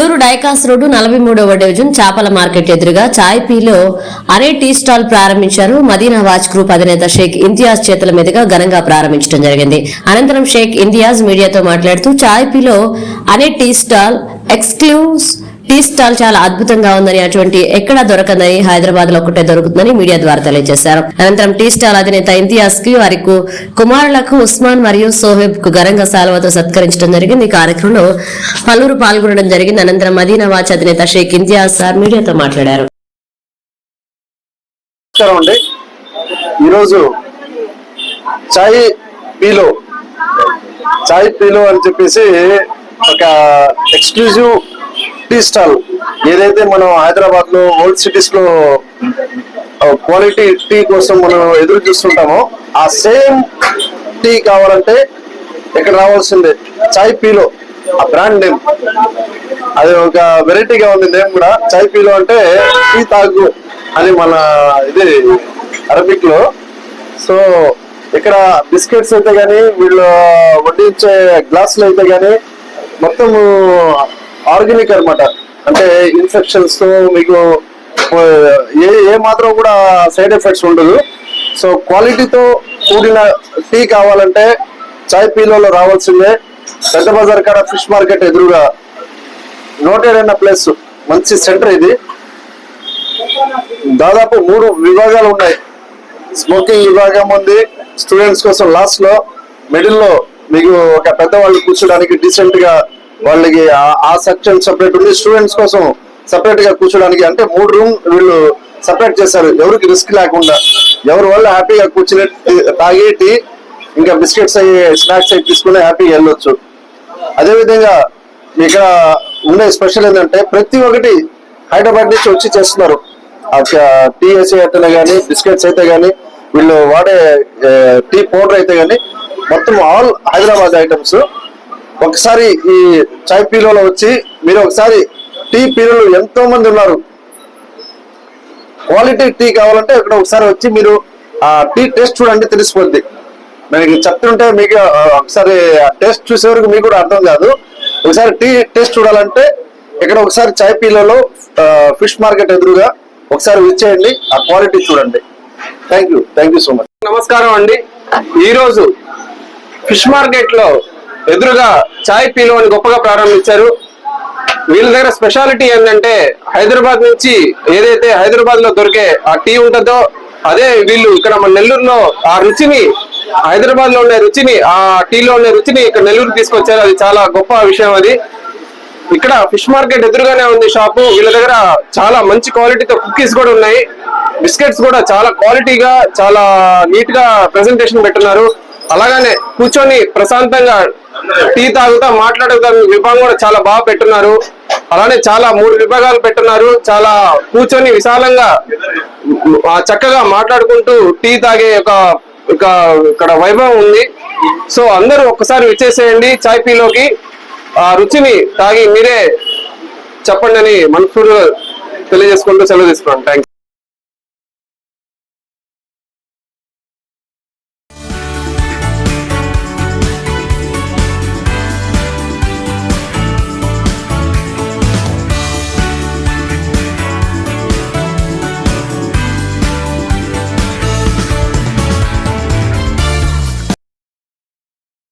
Nellore డైకాస్ road 43వ division చాపల market ఎదురుగా చాయ్ పీలో అనే టీ స్టాల్ ప్రారంభించారు. మదీనా వాచ్ గ్రూప్ అధినేత షేక్ ఇంతియాజ్ చేతుల మీదుగా ఘనంగా ప్రారంభించడం జరిగింది. అనంతరం షేక్ ఇంతియాజ్ మీడియాతో మాట్లాడుతూ చాయ్ పీలో అనే tea stall exclusive tea stall చాలా అద్భుతంగా ఉందని, అటువంటి ఎక్కడా దొరకదని, హైదరాబాద్ లో ఒకటే దొరుకుతుందని మీడియా ద్వారా తెలియజేశారు. అనంతరం టీ స్టాల్ అధినేత ఇంతియాజ్ కి వారి కుమారులకు ఉస్మాన్ మరియు సోహెబ్ కు ఘనంగా సాల్వాతో సత్కరించడం జరిగింది. ఈ కార్యక్రమంలో పలువురు పాల్గొనడం జరిగింది. అనంతరం మదీనా వాచ్ అధినేత షేక్ ఇంతియాజ్ సార్ మీడియాతో మాట్లాడారు. ఈరోజు చాయ్ పీలో అని చెప్పేసి ఒక ఎక్స్క్లూజివ్ టీ స్టాల్ ఏదైతే మనం హైదరాబాద్ లో ఓల్డ్ సిటీస్ లో క్వాలిటీ టీ కోసం మనం ఎదురు చూస్తుంటామో ఆ సేమ్ టీ కావాలంటే ఇక్కడ రావాల్సిందే. చాయ్ పీలో ఆ బ్రాండ్ నేమ్, అది ఒక వెరైటీగా ఉంది నేమ్ కూడా. చాయ్ పీలో అంటే టీ తాగు అని మన ఇది అరబిక్ లో. సో ఇక్కడ బిస్కెట్స్ అయితే గానీ, వీళ్ళు వడ్డించే గ్లాసులు అయితే గానీ మొత్తం ఆర్గానిక్ అనమాట. అంటే ఇన్ఫెక్షన్స్ తో మీకు ఏ మాత్రం కూడా సైడ్ ఎఫెక్ట్స్ ఉండదు. సో క్వాలిటీతో కూడిన టీ కావాలంటే చాయ్ పీలోలో రావాల్సిందే. పెద్ద బజార్ కాడ ఫిష్ మార్కెట్ ఎదురుగా నోటెడ్ అయిన ప్లేస్, మంచి సెంటర్ ఇది. దాదాపు 3 విభాగాలు ఉన్నాయి. స్మోకింగ్ విభాగం ఉంది, స్టూడెంట్స్ కోసం లాస్ట్ లో, మిడిల్ లో మీకు ఒక పెద్దవాళ్ళు కూర్చోడానికి డీసెంట్ గా వాళ్ళకి ఆ సెక్షన్ సెపరేట్ ఉంది. స్టూడెంట్స్ కోసం సెపరేట్ గా కూర్చోడానికి అంటే 3 రూమ్ వీళ్ళు సెపరేట్ చేశారు. ఎవరికి రిస్క్ లేకుండా ఎవరు వాళ్ళు హ్యాపీగా కూర్చుని తాగి టీ ఇంకా బిస్కెట్స్ అయ్యి స్నాక్స్ అయ్యి తీసుకుని హ్యాపీగా వెళ్ళొచ్చు. అదేవిధంగా ఇక్కడ ఉండే స్పెషల్ ఏంటంటే ప్రతి ఒక్కటి హైదరాబాద్ నుంచి వచ్చి చేస్తున్నారు. టీ అయితేనే కానీ, బిస్కెట్స్ అయితే కానీ, వీళ్ళు వాడే టీ పౌడర్ అయితే కానీ మొత్తం ఆల్ హైదరాబాద్ ఐటమ్స్. ఒకసారి ఈ చాయ్ పీలోలో వచ్చి మీరు ఒకసారి టీ పీలోలు ఎంతో మంది ఉన్నారు. క్వాలిటీ టీ కావాలంటే ఇక్కడ ఒకసారి వచ్చి మీరు ఆ టీ టేస్ట్ చూడండి, తెలిసిపోద్ది. నేను చెప్తుంటే మీకు ఒకసారి టేస్ట్ చూసే వరకు మీకు కూడా అర్థం కాదు. ఒకసారి టీ టేస్ట్ చూడాలంటే ఇక్కడ ఒకసారి చాయ్ పీలోలో ఫిష్ మార్కెట్ ఎదురుగా ఒకసారి విచ్చేయండి, ఆ క్వాలిటీ చూడండి. Thank you so much. నమస్కారం అండి. ఈరోజు ఫిష్ మార్కెట్ లో ఎదురుగా చాయ్ పీలో అని గొప్పగా ప్రారంభించారు. వీళ్ళ దగ్గర స్పెషాలిటీ ఏంటంటే హైదరాబాద్ నుంచి ఏదైతే హైదరాబాద్ లో దొరికే ఆ టీ ఉంటుందో అదే వీళ్ళు ఇక్కడ మన నెల్లూరులో ఆ రుచిని, హైదరాబాద్ లో ఉండే రుచిని, ఆ టీలో ఉండే రుచిని ఇక్కడ నెల్లూరు తీసుకొచ్చారు. అది చాలా గొప్ప విషయం. అది ఇక్కడ ఫిష్ మార్కెట్ ఎదురుగానే ఉంది షాపు. వీళ్ళ దగ్గర చాలా మంచి క్వాలిటీతో కుకీస్ కూడా ఉన్నాయి. బిస్కెట్స్ కూడా చాలా క్వాలిటీగా, చాలా నీట్ గా ప్రెజెంటేషన్ పెట్టున్నారు. అలాగనే కూర్చొని ప్రశాంతంగా టీ తాగుతా మాట్లాడుతా విభాగం కూడా చాలా బాగా పెట్టున్నారు. అలానే చాలా 3 విభాగాలు పెట్టున్నారు. చాలా కూర్చొని విశాలంగా చక్కగా మాట్లాడుకుంటూ టీ తాగే ఇక్కడ వైభవం ఉంది. సో అందరూ ఒక్కసారి విచ్చేసేయండి చాయ్ పీలోకి. ఆ రుచిని తాగి మీరే చెప్పండి అని మనస్ఫూర్తిగా తెలియజేసుకుంటూ సెలవు తీసుకున్నాను. థ్యాంక్స్.